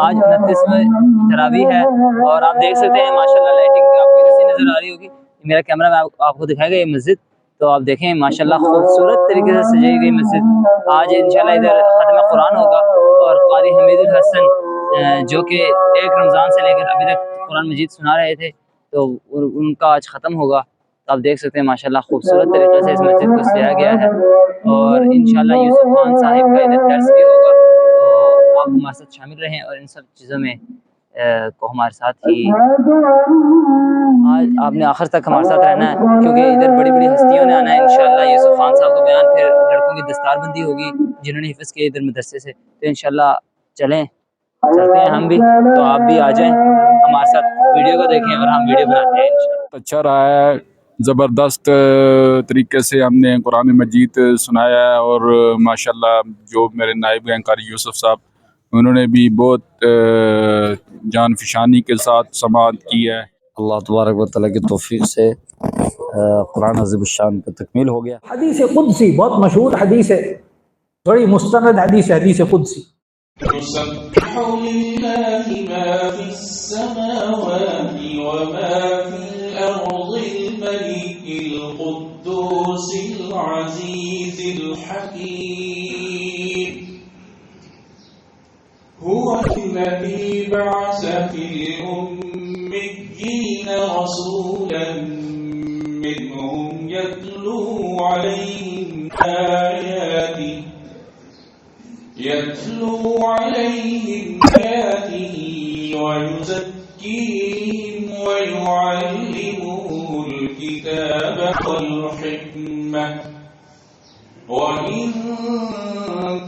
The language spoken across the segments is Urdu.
آج 29ویں تراویح ہے اور آپ دیکھ سکتے ہیں ماشاءاللہ لائٹنگ آپ کو جیسی نظر آ رہی ہوگی. میرا کیمرہ میں آپ کو دکھائے گا یہ مسجد, تو آپ دیکھیں ماشاءاللہ خوبصورت طریقے سے سجائی گئی مسجد. آج انشاءاللہ ادھر ختم قرآن ہوگا اور قاری حمید الحسن جو کہ 1 رمضان سے لے کر ابھی تک قرآن مجید سنا رہے تھے, تو ان کا آج ختم ہوگا. تو آپ دیکھ سکتے ہیں ماشاءاللہ خوبصورت طریقے سے اس مسجد کو سجایا گیا ہے اور انشاءاللہ یوسف خان صاحب کا ادھر درس بھی ہوگا. تو آپ ہمارے ساتھ شامل رہیں اور ان سب چیزوں میں کو ہمارے ساتھ ہی آج آپ نے آخر تک ہمارے ساتھ رہنا ہے, کیونکہ ادھر بڑی بڑی ہستیوں نے آنا ہے. انشاءاللہ یوسف خان صاحب کا بیان, پھر لڑکوں کی دستار بندی ہوگی جنہوں نے حفظ کیا ادھر مدرسے سے. تو انشاءاللہ چلتے ہیں ہم بھی, تو آپ بھی آ جائیں ہمارے ساتھ, ویڈیو کو دیکھیں اور ہم ویڈیو بناتے ہیں انشاءاللہ. اچھا رہا ہے, زبردست طریقے سے ہم نے قرآن مجید سنایا ہے اور ماشاءاللہ جو میرے نائب ہیں قاری یوسف صاحب, انہوں نے بھی بہت جان فشانی کے ساتھ سماعت کی ہے. اللہ تبارک و تعالیٰ کی توفیق سے قرآن عظیم الشان کا تکمیل ہو گیا. حدیث قدسی بہت مشہور حدیث ہے, بڑی مستند حدیث ہے, حدیث قدسی. يسبح لله ما في السماوات وما في الأرض الملك القدوس العزيز الحكيم هو الذي بعث في الأميين رسولا منهم يتلو عليهم آياته ويزكيهم ويعلمهم الكتاب والحكمة وإن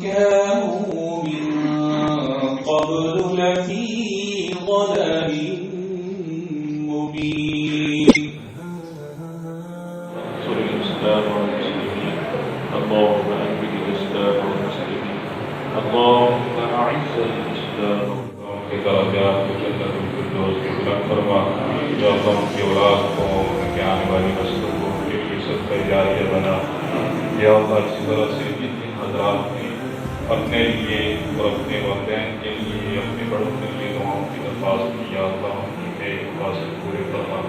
كانوا من قبل لفي ضلال مبين. اللهم أنبت الإسلام والمسلمين, اللهم أعز الإسلام درجات جنة الفردوس کی بلند فرما. جو اللہ کی اولاد کو کے آنے والی نسلوں کو کے لیے صدقہ جاریہ بنا. یا اللہ اسی طرح سے جن حضرات نے اپنے لیے اور اپنے والدین کے لیے اپنے بڑوں کے لیے دعاؤں کی درخواست کی, یا اللہ ان کے مقاصد پورے فرما.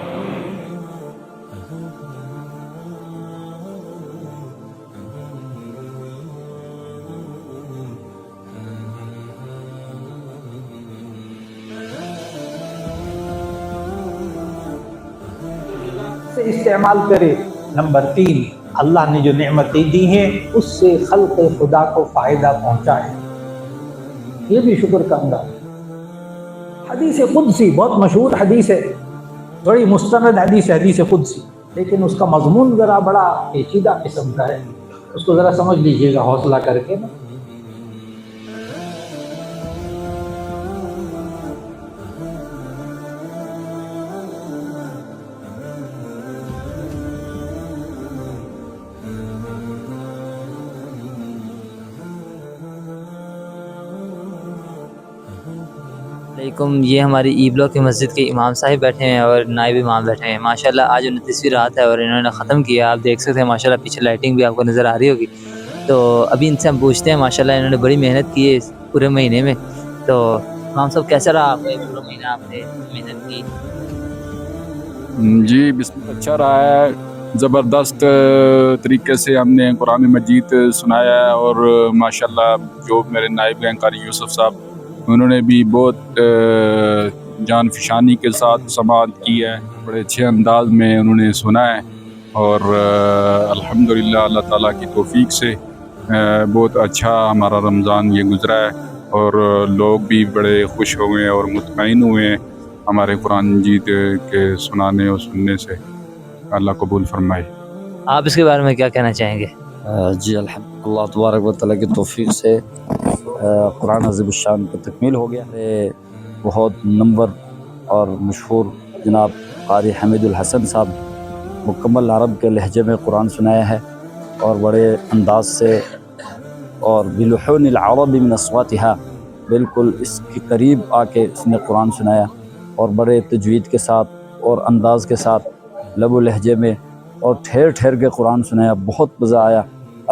سے استعمال کرے. نمبر 3, اللہ نے جو نعمتیں دی ہیں اس سے خلق خدا کو فائدہ پہنچائے, یہ بھی شکر کا انداز. حدیث قدسی بہت مشہور حدیث ہے, بڑی مستند حدیث ہے, حدیث قدسی, لیکن اس کا مضمون ذرا بڑا پیچیدہ قسم کا ہے, اس کو ذرا سمجھ لیجئے گا حوصلہ کر کے نا. علیکم, یہ ہماری ای بلاک کی مسجد کے امام صاحب بیٹھے ہیں اور نائب امام بیٹھے ہیں. ماشاءاللہ آج 29ویں رات ہے اور انہوں نے ختم کیا. آپ دیکھ سکتے ہیں ماشاءاللہ پیچھے لائٹنگ بھی آپ کو نظر آ رہی ہوگی. تو ابھی ان سے ہم پوچھتے ہیں, ماشاءاللہ انہوں نے بڑی محنت کی ہے اس پورے مہینے میں. تو امام صاحب کیسا رہا آپ کا پورا مہینہ, آپ نے محنت کی؟ جی بسم اللہ, اچھا رہا ہے, زبردست طریقے سے ہم نے قرآن مجید سنایا ہے اور ماشاءاللہ جو میرے نائب ہیں قاری یوسف صاحب, انہوں نے بھی بہت جان فشانی کے ساتھ سماعت کی ہے. بڑے اچھے انداز میں انہوں نے سنا ہے اور الحمدللہ اللہ تعالیٰ کی توفیق سے بہت اچھا ہمارا رمضان یہ گزرا ہے اور لوگ بھی بڑے خوش ہوئے اور مطمئن ہوئے ہیں ہمارے قرآن مجید کے سنانے اور سننے سے. اللہ قبول فرمائے. آپ اس کے بارے میں کیا کہنا چاہیں گے؟ جی الحمد اللہ تبارک و تعالیٰ کی توفیق سے قرآن عظیم الشان کا تکمیل ہو گیا. بہت نمبر اور مشہور جناب قاری حمید الحسن صاحب مکمل عرب کے لہجے میں قرآن سنایا ہے اور بڑے انداز سے اور بلحون العرب من اصواتها, بالکل اس کے قریب آ کے اس نے قرآن سنایا اور بڑے تجوید کے ساتھ اور انداز کے ساتھ لب و لہجے میں اور ٹھہر ٹھہر کے قرآن سنایا. بہت مزہ آیا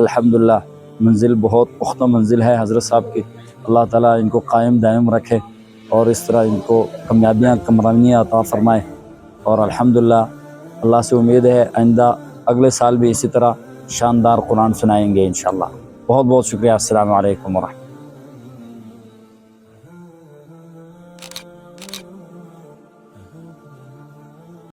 الحمدللہ. منزل بہت پختہ منزل ہے حضرت صاحب کی, اللہ تعالیٰ ان کو قائم دائم رکھے اور اس طرح ان کو کامیابیاں کامرانیاں عطا فرمائے. اور الحمدللہ اللہ سے امید ہے آئندہ اگلے سال بھی اسی طرح شاندار قرآن سنائیں گے انشاءاللہ. بہت بہت شکریہ. السلام علیکم ورحمۃ اللہ.